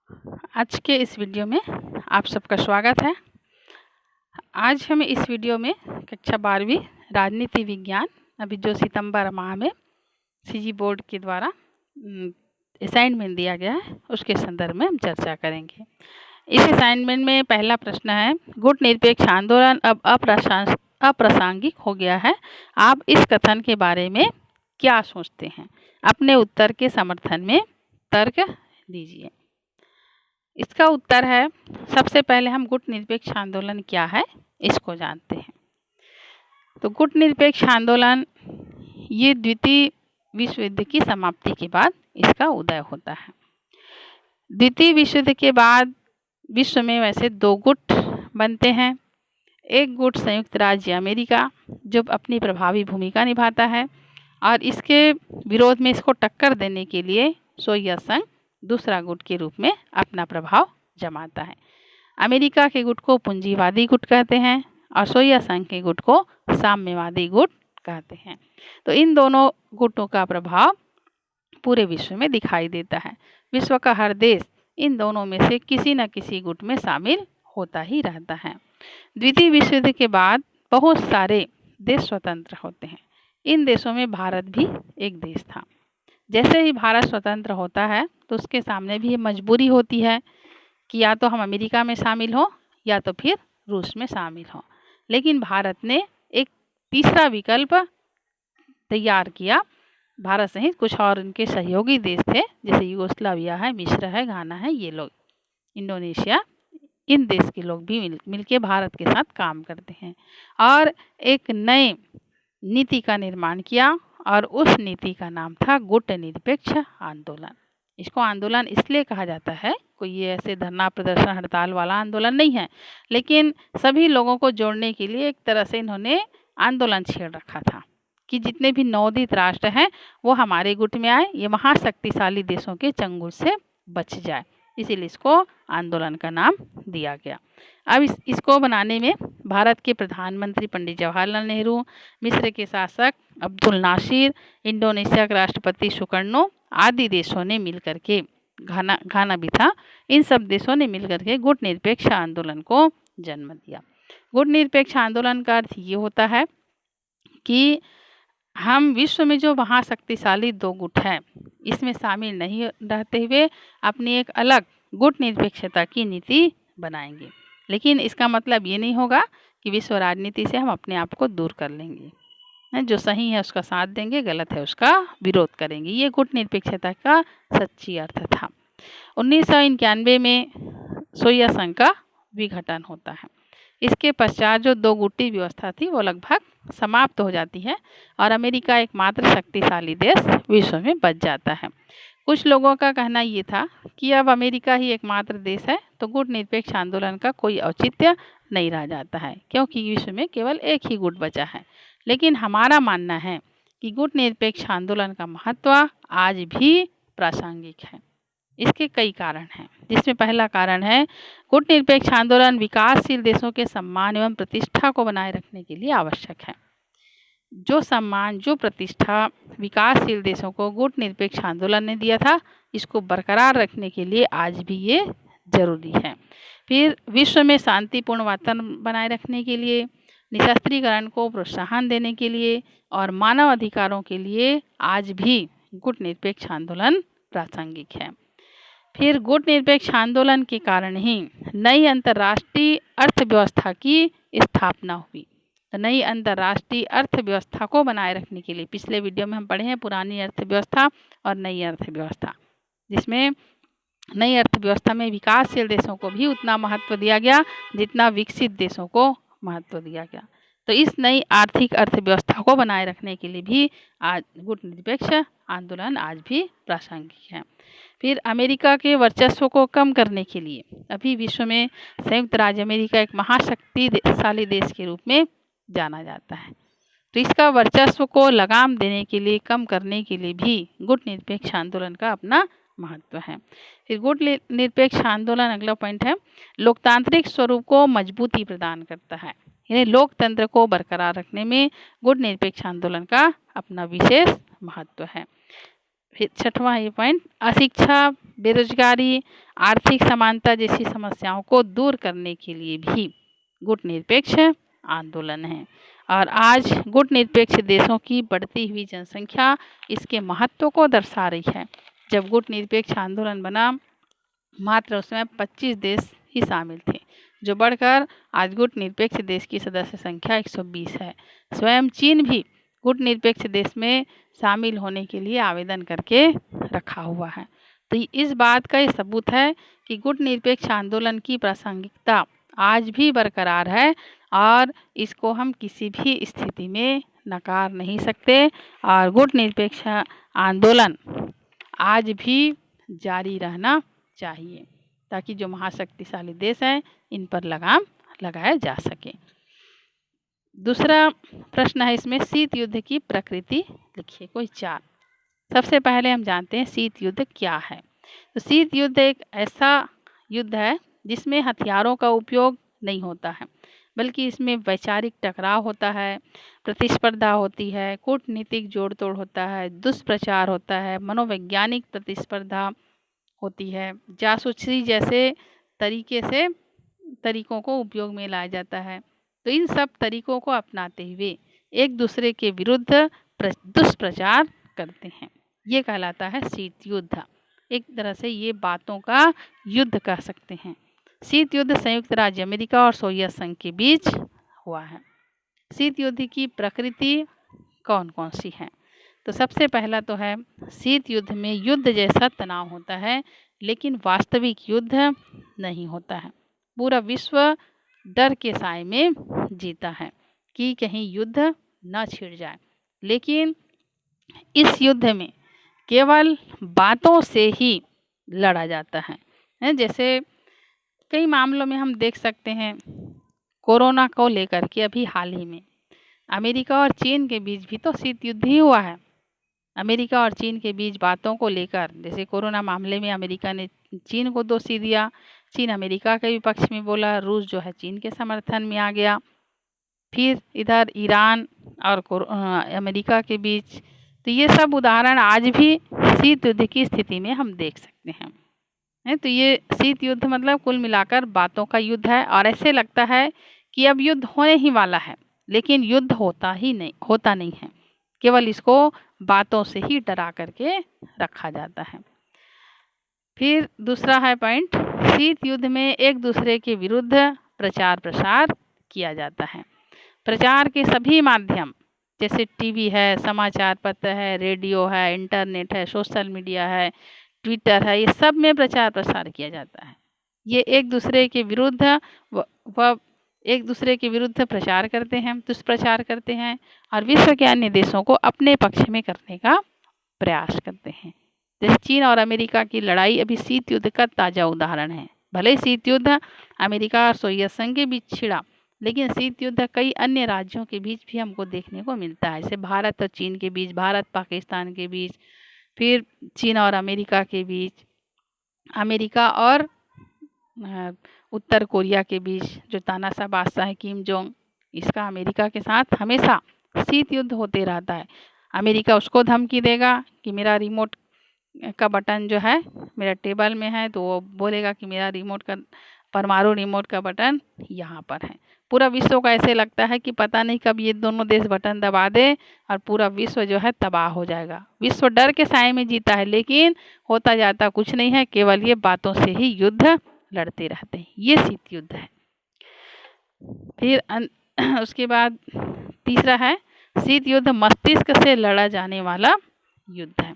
आज के इस वीडियो में आप सबका स्वागत है। आज हम इस वीडियो में कक्षा 12वीं राजनीति विज्ञान अभी जो सितंबर माह में सीजी बोर्ड के द्वारा असाइनमेंट दिया गया है उसके संदर्भ में हम चर्चा करेंगे। इस असाइनमेंट में पहला प्रश्न है, गुट निरपेक्ष आंदोलन अब अप्रासंगिक हो गया है। आप इस कथन के बारे में क्या सोचते हैं? अपने उत्तर के समर्थन में तर्क दीजिए। इसका उत्तर है, सबसे पहले हम गुट निरपेक्ष आंदोलन क्या है इसको जानते हैं। तो गुट निरपेक्ष आंदोलन ये द्वितीय विश्व युद्ध की समाप्ति के बाद इसका उदय होता है। द्वितीय विश्व युद्ध के बाद विश्व में वैसे दो गुट बनते हैं। एक गुट संयुक्त राज्य अमेरिका जो अपनी प्रभावी भूमिका निभाता है और इसके विरोध में इसको टक्कर देने के लिए सोवियत संघ दूसरा गुट के रूप में अपना प्रभाव जमाता है। अमेरिका के गुट को पूंजीवादी गुट कहते हैं और सोवियत संघ के गुट को साम्यवादी गुट कहते हैं। तो इन दोनों गुटों का प्रभाव पूरे विश्व में दिखाई देता है। विश्व का हर देश इन दोनों में से किसी न किसी गुट में शामिल होता ही रहता है। द्वितीय विश्व युद्ध के बाद बहुत सारे देश स्वतंत्र होते हैं। इन देशों में भारत भी एक देश था। जैसे ही भारत स्वतंत्र होता है तो उसके सामने भी ये मजबूरी होती है कि या तो हम अमेरिका में शामिल हों या तो फिर रूस में शामिल हों। लेकिन भारत ने एक तीसरा विकल्प तैयार किया। भारत सहित कुछ और उनके सहयोगी देश थे, जैसे यूगोस्लाविया है, मिस्र है, घाना है, ये लोग, इंडोनेशिया, इन देश के लोग भी मिलके भारत के साथ काम करते हैं और एक नए नीति का निर्माण किया और उस नीति का नाम था गुट निरपेक्ष आंदोलन। इसको आंदोलन इसलिए कहा जाता है, कोई ये ऐसे धरना प्रदर्शन हड़ताल वाला आंदोलन नहीं है, लेकिन सभी लोगों को जोड़ने के लिए एक तरह से इन्होंने आंदोलन छेड़ रखा था कि जितने भी नवोदित राष्ट्र हैं वो हमारे गुट में आए, ये महाशक्तिशाली देशों के चंगुल से बच जाए, इसीलिए इसको आंदोलन का नाम दिया गया। अब इसको बनाने में भारत के प्रधानमंत्री पंडित जवाहरलाल नेहरू, मिस्र के शासक अब्दुल नासिर, इंडोनेशिया के राष्ट्रपति सुकर्नो आदि देशों ने मिलकर के, घाना भी था, इन सब देशों ने मिलकर के गुट निरपेक्ष आंदोलन को जन्म दिया। गुट निरपेक्ष आंदोलन का अर्थ ये होता है कि हम विश्व में जो महाशक्तिशाली दो गुट हैं इसमें शामिल नहीं रहते हुए अपनी एक अलग गुट निरपेक्षता की नीति बनाएंगे। लेकिन इसका मतलब ये नहीं होगा कि विश्व राजनीति से हम अपने आप को दूर कर लेंगे। जो सही है उसका साथ देंगे, गलत है उसका विरोध करेंगे। ये गुट निरपेक्षता का सच्ची अर्थ था। 1991 में सोवियत संघ का विघटन होता है। इसके पश्चात जो दो गुटी व्यवस्था थी वो लगभग समाप्त हो जाती है और अमेरिका एकमात्र शक्तिशाली देश विश्व में बच जाता है। कुछ लोगों का कहना ये था कि अब अमेरिका ही एकमात्र देश है तो गुट निरपेक्ष आंदोलन का कोई औचित्य नहीं रह जाता है, क्योंकि विश्व में केवल एक ही गुट बचा है। लेकिन हमारा मानना है कि गुट निरपेक्ष आंदोलन का महत्व आज भी प्रासंगिक है। इसके कई कारण हैं, जिसमें पहला कारण है गुट निरपेक्ष आंदोलन विकासशील देशों के सम्मान एवं प्रतिष्ठा को बनाए रखने के लिए आवश्यक है। जो सम्मान, जो प्रतिष्ठा विकासशील देशों को गुट निरपेक्ष आंदोलन ने दिया था, इसको बरकरार रखने के लिए आज भी ये जरूरी है। फिर विश्व में शांतिपूर्ण वातावरण बनाए रखने के लिए, निशस्त्रीकरण को प्रोत्साहन देने के लिए और मानव अधिकारों के लिए आज भी गुट निरपेक्ष आंदोलन प्रासंगिक है। फिर गुट निरपेक्ष आंदोलन के कारण ही नई अंतर्राष्ट्रीय अर्थव्यवस्था की स्थापना हुई। तो नई अंतर्राष्ट्रीय अर्थव्यवस्था को बनाए रखने के लिए, पिछले वीडियो में हम पढ़े हैं पुरानी अर्थव्यवस्था और नई अर्थव्यवस्था, जिसमें नई अर्थव्यवस्था में विकासशील देशों को भी उतना महत्व दिया गया जितना विकसित देशों को महत्व दिया गया। तो इस नई आर्थिक अर्थव्यवस्था को बनाए रखने के लिए भी आज गुट निरपेक्ष आंदोलन आज भी प्रासंगिक है। फिर अमेरिका के वर्चस्व को कम करने के लिए अभी विश्व में संयुक्त राज्य अमेरिका एक महाशक्तिशाली देश के रूप में जाना जाता है। तो इसका वर्चस्व को लगाम देने के लिए, कम करने के लिए भी गुट निरपेक्ष आंदोलन का अपना महत्व है। फिर गुट निरपेक्ष आंदोलन, अगला पॉइंट है, लोकतांत्रिक स्वरूप को मजबूती प्रदान करता है। यानी लोकतंत्र को बरकरार रखने में गुट निरपेक्ष आंदोलन का अपना विशेष महत्व है। फिर छठवां ये पॉइंट, अशिक्षा, बेरोजगारी, आर्थिक समानता जैसी समस्याओं को दूर करने के लिए भी गुटनिरपेक्ष आंदोलन है। और आज गुटनिरपेक्ष देशों की बढ़ती हुई जनसंख्या इसके महत्व को दर्शा रही है। जब गुटनिरपेक्ष आंदोलन बना, मात्र उसमें 25 देश ही शामिल थे, जो बढ़कर आज गुटनिरपेक्ष देश की सदस्य संख्या 120 है। स्वयं चीन भी गुटनिरपेक्ष देश में शामिल होने के लिए आवेदन करके रखा हुआ है। तो इस बात का ये सबूत है कि गुटनिरपेक्ष आंदोलन की प्रासंगिकता आज भी बरकरार है और इसको हम किसी भी स्थिति में नकार नहीं सकते। और गुटनिरपेक्ष आंदोलन आज भी जारी रहना चाहिए, ताकि जो महाशक्तिशाली देश हैं इन पर लगाम लगाया जा सके। दूसरा प्रश्न है इसमें, शीत युद्ध की प्रकृति लिखिए, कोई 4। सबसे पहले हम जानते हैं शीत युद्ध क्या है। तो शीत युद्ध एक ऐसा युद्ध है जिसमें हथियारों का उपयोग नहीं होता है, बल्कि इसमें वैचारिक टकराव होता है, प्रतिस्पर्धा होती है, कूटनीतिक जोड़ तोड़ होता है, दुष्प्रचार होता है, मनोवैज्ञानिक प्रतिस्पर्धा होती है, जासूसी जैसे तरीकों को उपयोग में लाया जाता है। तो इन सब तरीकों को अपनाते हुए एक दूसरे के विरुद्ध दुष्प्रचार करते हैं, ये कहलाता है शीत युद्ध। एक तरह से ये बातों का युद्ध कह सकते हैं। शीत युद्ध संयुक्त राज्य अमेरिका और सोवियत संघ के बीच हुआ है। शीत युद्ध की प्रकृति कौन कौन सी है? तो सबसे पहला तो है, शीत युद्ध में युद्ध जैसा तनाव होता है, लेकिन वास्तविक युद्ध नहीं होता है। पूरा विश्व डर के साए में जीता है कि कहीं युद्ध न छिड़ जाए। लेकिन इस युद्ध में केवल बातों से ही लड़ा जाता है। जैसे कई मामलों में हम देख सकते हैं, कोरोना को लेकर के अभी हाल ही में अमेरिका और चीन के बीच भी तो शीत युद्ध ही हुआ है। अमेरिका और चीन के बीच बातों को लेकर, जैसे कोरोना मामले में अमेरिका ने चीन को दोषी दिया, चीन अमेरिका के विपक्ष में बोला, रूस जो है चीन के समर्थन में आ गया। फिर इधर ईरान और अमेरिका के बीच, तो ये सब उदाहरण आज भी शीत युद्ध की स्थिति में हम देख सकते हैं। तो ये शीत युद्ध मतलब कुल मिलाकर बातों का युद्ध है, और ऐसे लगता है कि अब युद्ध होने ही वाला है, लेकिन युद्ध होता नहीं है, केवल इसको बातों से ही डरा करके रखा जाता है। फिर दूसरा है पॉइंट, शीत युद्ध में एक दूसरे के विरुद्ध प्रचार प्रसार किया जाता है। प्रचार के सभी माध्यम, जैसे टीवी है, समाचार पत्र है, रेडियो है, इंटरनेट है, सोशल मीडिया है, ट्विटर है, ये सब में प्रचार प्रसार किया जाता है। ये एक दूसरे के विरुद्ध प्रचार करते हैं, दुष्प्रचार करते हैं, और विश्व के अन्य देशों को अपने पक्ष में करने का प्रयास करते हैं। जैसे चीन और अमेरिका की लड़ाई अभी शीत युद्ध का ताज़ा उदाहरण है। भले ही शीत युद्ध अमेरिका और सोवियत संघ के बीच छिड़ा, लेकिन शीत युद्ध कई अन्य राज्यों के बीच भी हमको देखने को मिलता है, जैसे भारत और चीन के बीच, भारत पाकिस्तान के बीच, फिर चीन और अमेरिका के बीच, अमेरिका और उत्तर कोरिया के बीच, जो तानाशाह बादशाह है किम जोंग, इसका अमेरिका के साथ हमेशा शीत युद्ध होते रहता है। अमेरिका उसको धमकी देगा कि मेरा रिमोट का बटन जो है मेरा टेबल में है, तो वो बोलेगा कि मेरा परमाणु रिमोट का बटन यहाँ पर है। पूरा विश्व को ऐसे लगता है कि पता नहीं कब ये दोनों देश बटन दबा दे और पूरा विश्व जो है तबाह हो जाएगा। विश्व डर के साए में जीता है, लेकिन होता जाता कुछ नहीं है, केवल ये बातों से ही युद्ध लड़ते रहते हैं। ये शीत युद्ध है। फिर उसके बाद तीसरा है, शीत युद्ध मस्तिष्क से लड़ा जाने वाला युद्ध है।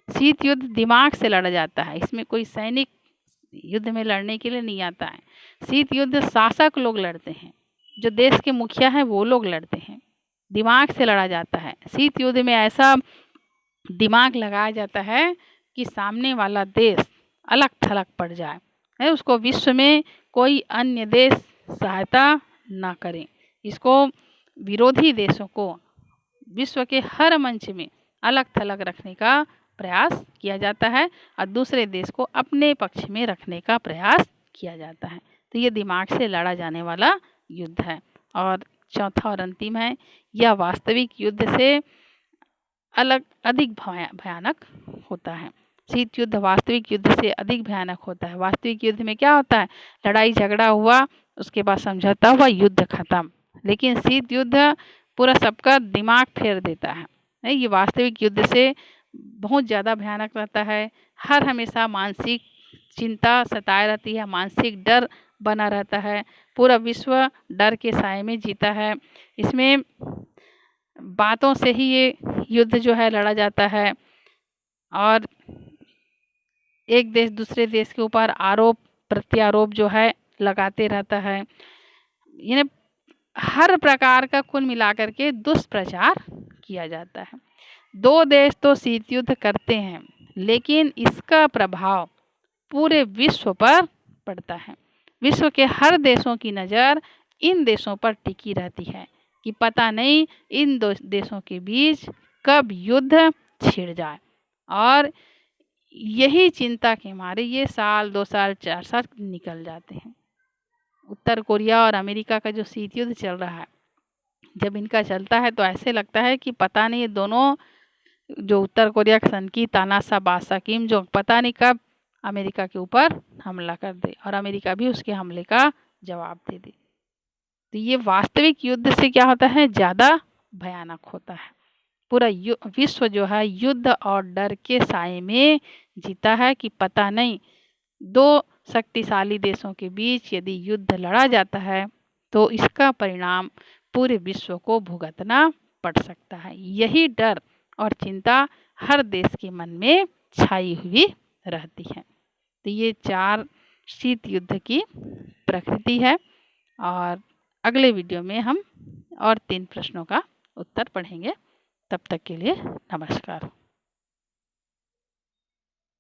शीत युद्ध दिमाग से लड़ा जाता है, इसमें कोई सैनिक युद्ध में लड़ने के लिए नहीं आता है। शीत युद्ध शासक लोग लड़ते हैं, जो देश के मुखिया हैं वो लोग लड़ते हैं, दिमाग से लड़ा जाता है। शीत युद्ध में ऐसा दिमाग लगाया जाता है कि सामने वाला देश अलग थलग पड़ जाए, उसको विश्व में कोई अन्य देश सहायता ना करे। इसको विरोधी देशों को विश्व के हर मंच में अलग थलग रखने का प्रयास किया जाता है और दूसरे देश को अपने पक्ष में रखने का प्रयास किया जाता है। तो ये दिमाग से लड़ा जाने वाला युद्ध है। और चौथा और अंतिम है, यह वास्तविक युद्ध से अधिक भयानक होता है। शीत युद्ध वास्तविक युद्ध से अधिक भयानक होता है। वास्तविक युद्ध में क्या होता है, लड़ाई झगड़ा हुआ, उसके बाद समझौता हुआ, युद्ध खत्म। लेकिन शीत युद्ध पूरा सबका दिमाग फेर देता है। ये वास्तविक युद्ध से बहुत ज़्यादा भयानक रहता है। हर हमेशा मानसिक चिंता सताए रहती है, मानसिक डर बना रहता है। पूरा विश्व डर के साए में जीता है। इसमें बातों से ही ये युद्ध जो है लड़ा जाता है और एक देश दूसरे देश के ऊपर आरोप प्रत्यारोप जो है लगाते रहता है। यानी हर प्रकार का कुल मिलाकर के दुष्प्रचार किया जाता है। दो देश तो शीत युद्ध करते हैं, लेकिन इसका प्रभाव पूरे विश्व पर पड़ता है। विश्व के हर देशों की नज़र इन देशों पर टिकी रहती है कि पता नहीं इन दो देशों के बीच कब युद्ध छिड़ जाए। और यही चिंता के मारे ये साल 2 साल 4 साल निकल जाते हैं। उत्तर कोरिया और अमेरिका का जो शीत युद्ध चल रहा है, जब इनका चलता है तो ऐसे लगता है कि पता नहीं ये दोनों, जो उत्तर कोरिया का सन की तानाशाह बादशाह किम जो पता नहीं कब अमेरिका के ऊपर हमला कर दे और अमेरिका भी उसके हमले का जवाब दे दे। तो ये वास्तविक युद्ध से क्या होता है, ज़्यादा भयानक होता है। पूरा विश्व जो है युद्ध और डर के साए में जीता है कि पता नहीं दो शक्तिशाली देशों के बीच यदि युद्ध लड़ा जाता है तो इसका परिणाम पूरे विश्व को भुगतना पड़ सकता है। यही डर और चिंता हर देश के मन में छाई हुई रहती है। तो ये 4 शीत युद्ध की प्रकृति है और अगले वीडियो में हम और 3 प्रश्नों का उत्तर पढ़ेंगे। तब तक के लिए नमस्कार।